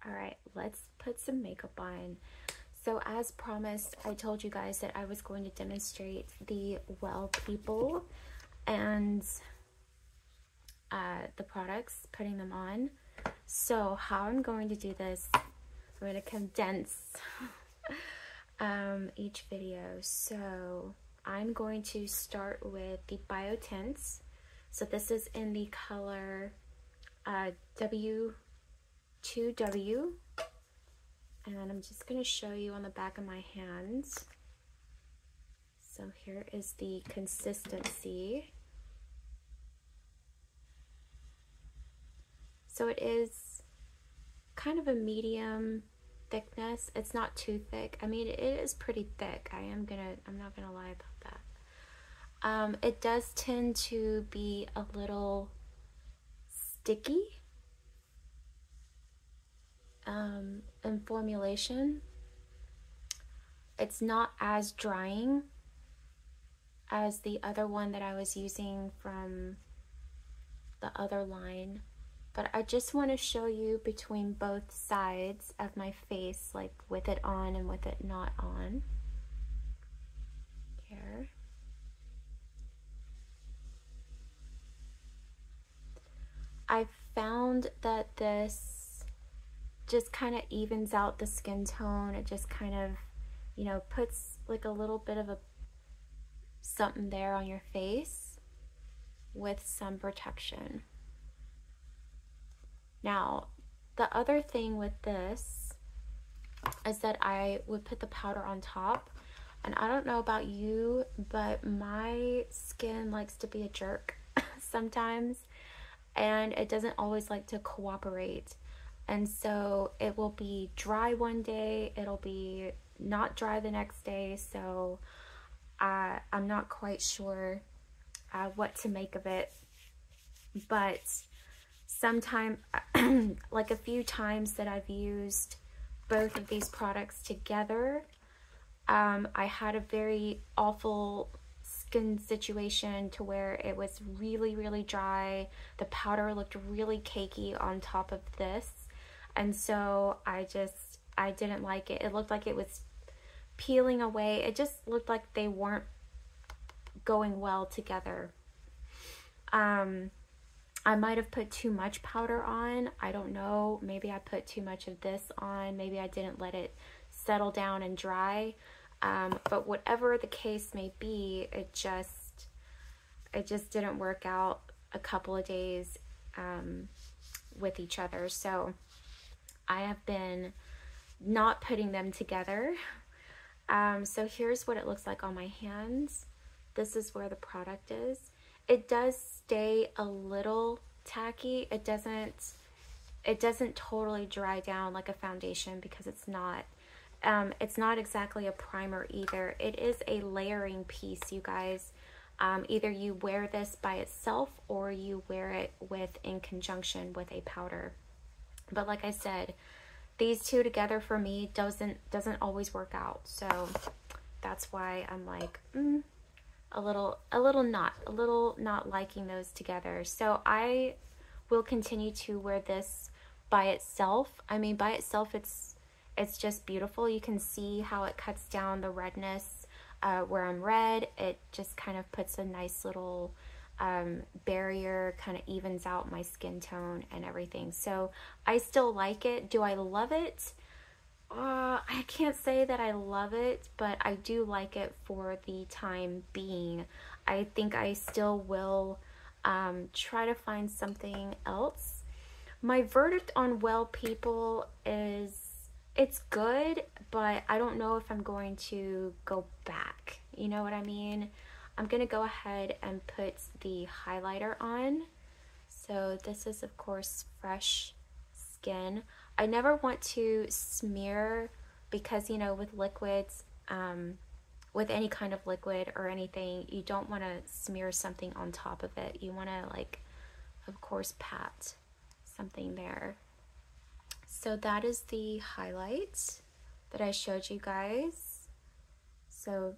All right, let's put some makeup on. So as promised, I told you guys that I was going to demonstrate the Well People and the products, putting them on. So how I'm going to do this, I'm going to condense each video. So I'm going to start with the Bio Tints. So this is in the color W2W, and I'm just going to show you on the back of my hands. So here is the consistency. So it is kind of a medium thickness. It's not too thick. I mean, it is pretty thick. I'm not gonna lie about that. It does tend to be a little sticky in formulation. It's not as drying as the other one that I was using from the other line. But I just want to show you between both sides of my face, like with it on and with it not on. Here. I found that this just kind of evens out the skin tone. It just kind of, you know, puts like a little bit of a something there on your face with some protection. Now, the other thing with this is that I would put the powder on top, and I don't know about you, but my skin likes to be a jerk sometimes, and it doesn't always like to cooperate. And so it will be dry one day, it'll be not dry the next day, so I'm not quite sure what to make of it. But sometime, like a few times that I've used both of these products together, I had a very awful skin situation to where it was really, really dry. The powder looked really cakey on top of this. And so I didn't like it. It looked like it was peeling away. It just looked like they weren't going well together. I might have put too much powder on. I don't know. Maybe I put too much of this on. Maybe I didn't let it settle down and dry. But whatever the case may be, it just didn't work out a couple of days with each other. So I have been not putting them together. So here's what it looks like on my hands. This is where the product is. It does stay a little tacky. It doesn't totally dry down like a foundation, because it's not exactly a primer either. It is a layering piece, you guys. Either you wear this by itself or you wear it in conjunction with a powder. But like I said, these two together for me doesn't always work out. So that's why I'm like, a little not liking those together. So I will continue to wear this by itself. I mean, by itself, it's just beautiful. You can see how it cuts down the redness where I'm red. It just kind of puts a nice little barrier, kind of evens out my skin tone and everything. So I still like it. Do I love it? I can't say that I love it, but I do like it for the time being. I think I still will try to find something else. My verdict on Well People is it's good, but I don't know if I'm going to go back. You know what I mean? I'm going to go ahead and put the highlighter on. So this is, of course, Fresh Skin. I never want to smear, because, you know, with liquids, with any kind of liquid or anything, you don't want to smear something on top of it. You want to, like, of course, pat something there. So that is the highlight that I showed you guys. So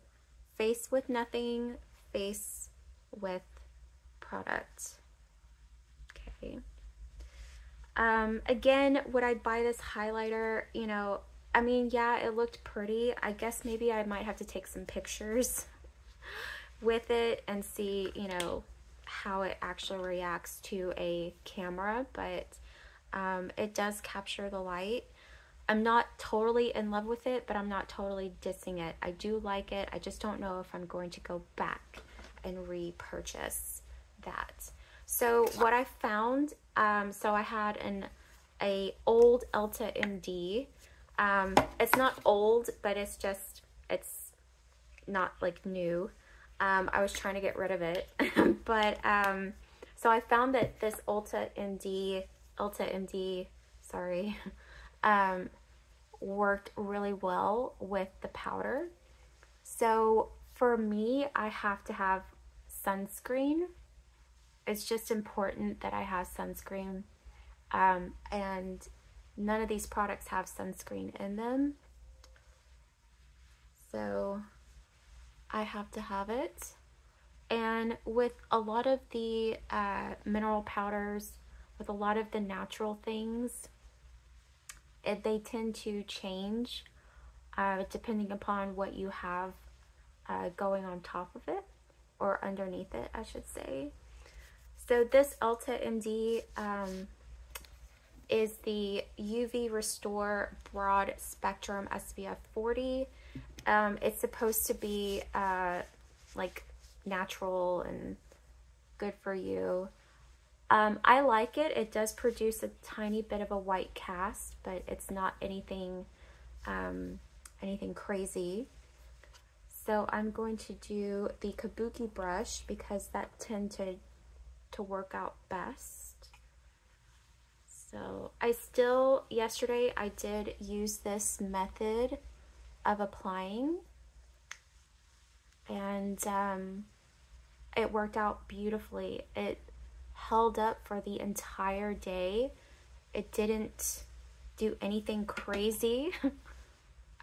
face with nothing, face with product. Okay. Again, would I buy this highlighter? You know, I mean, yeah, it looked pretty. I guess maybe I might have to take some pictures with it and see, you know, how it actually reacts to a camera, but it does capture the light. I'm not totally in love with it, but I'm not totally dissing it. I do like it. I just don't know if I'm going to go back and repurchase that. So what I found, so I had a old Elta MD. It's not old, but it's not like new. I was trying to get rid of it, but so I found that this Elta MD, sorry, worked really well with the powder. So for me, I have to have sunscreen. It's just important that I have sunscreen, and none of these products have sunscreen in them, so I have to have it. And with a lot of the mineral powders, with a lot of the natural things, they tend to change depending upon what you have going on top of it, or underneath it, I should say. So this Elta MD is the UV Restore Broad Spectrum SPF 40. It's supposed to be like natural and good for you. I like it. It does produce a tiny bit of a white cast, but it's not anything anything crazy. So I'm going to do the kabuki brush because that tended to work out best. So yesterday I did use this method of applying, and it worked out beautifully. It held up for the entire day. It didn't do anything crazy.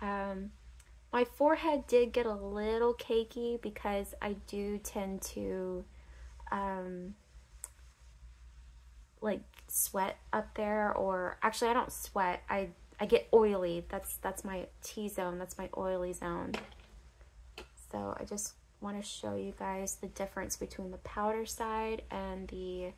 My forehead did get a little cakey because I do tend to like sweat up there, or actually I don't sweat, I get oily. That's my T-zone, that's my oily zone. So I just want to show you guys the difference between the powder side and the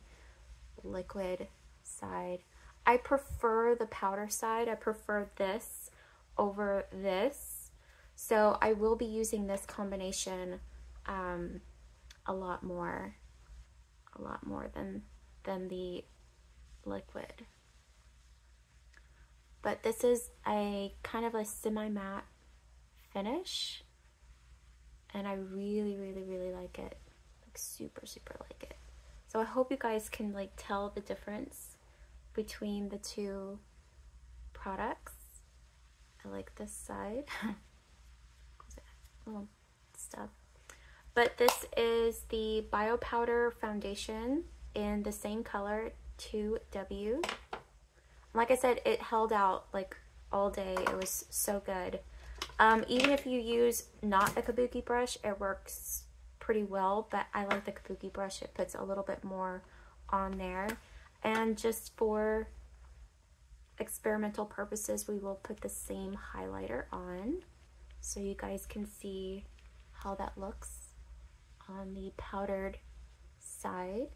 liquid side. I prefer the powder side. I prefer this over this. So I will be using this combination a lot more than the liquid. But this is a kind of a semi-matte finish, and I really like it. Like super like it. So I hope you guys can like tell the difference between the two products. I like this side. Little stuff. But this is the Bio Powder Foundation in the same color, 2W. Like I said, it held out like all day. It was so good. Even if you use not the kabuki brush, it works pretty well, but I like the kabuki brush. It puts a little bit more on there. And just for experimental purposes, we will put the same highlighter on so you guys can see how that looks on the powdered side.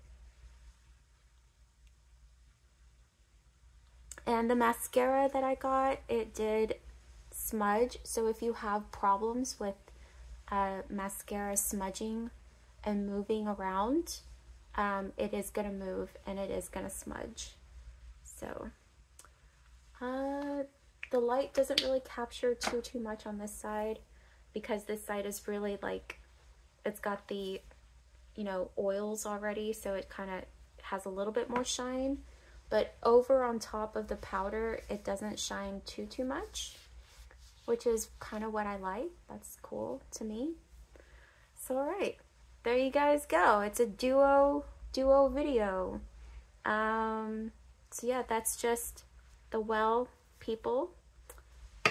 And the mascara that I got, it did smudge. So if you have problems with mascara smudging and moving around, it is going to move and it is going to smudge. So the light doesn't really capture too much on this side, because this side is really like, it's got the, you know, oils already, so it kind of has a little bit more shine. But over on top of the powder, it doesn't shine too much, which is kind of what I like. That's cool to me. So all right, there you guys go. It's a duo video. So yeah, that's just the Well people,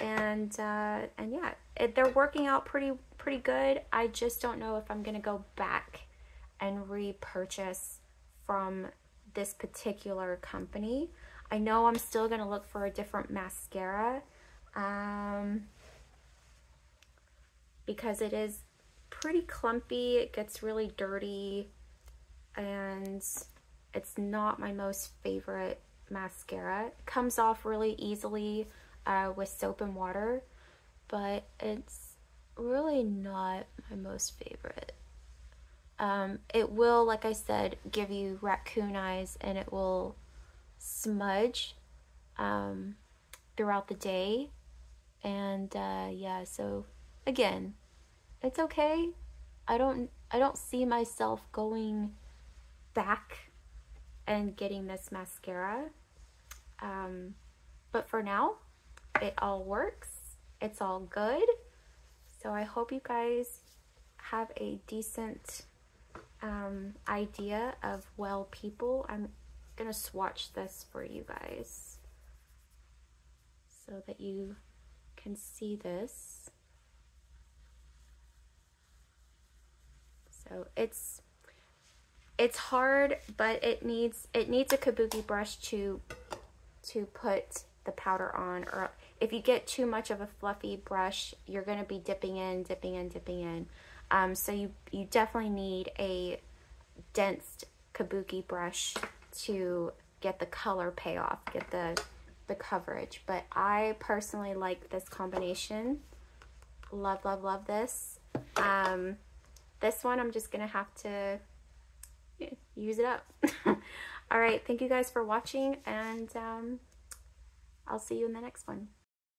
and yeah, they're working out pretty good. I just don't know if I'm gonna go back and repurchase from this particular company. I know I'm still going to look for a different mascara because it is pretty clumpy. It gets really dirty and it's not my most favorite mascara. It comes off really easily with soap and water, but it's really not my most favorite. It will, like I said, give you raccoon eyes, and it will smudge throughout the day. And yeah, so again, it's okay. I don't see myself going back and getting this mascara. But for now, it all works. It's all good. So I hope you guys have a decent idea of Well People. I'm gonna swatch this for you guys so that you can see this. So it's hard, but it needs a kabuki brush to put the powder on, or if you get too much of a fluffy brush, you're going to be dipping in. So you definitely need a dense kabuki brush to get the color payoff, get the coverage. But I personally like this combination. Love, love, love this. This one I'm just going to have to use it up. All right, thank you guys for watching, and I'll see you in the next one.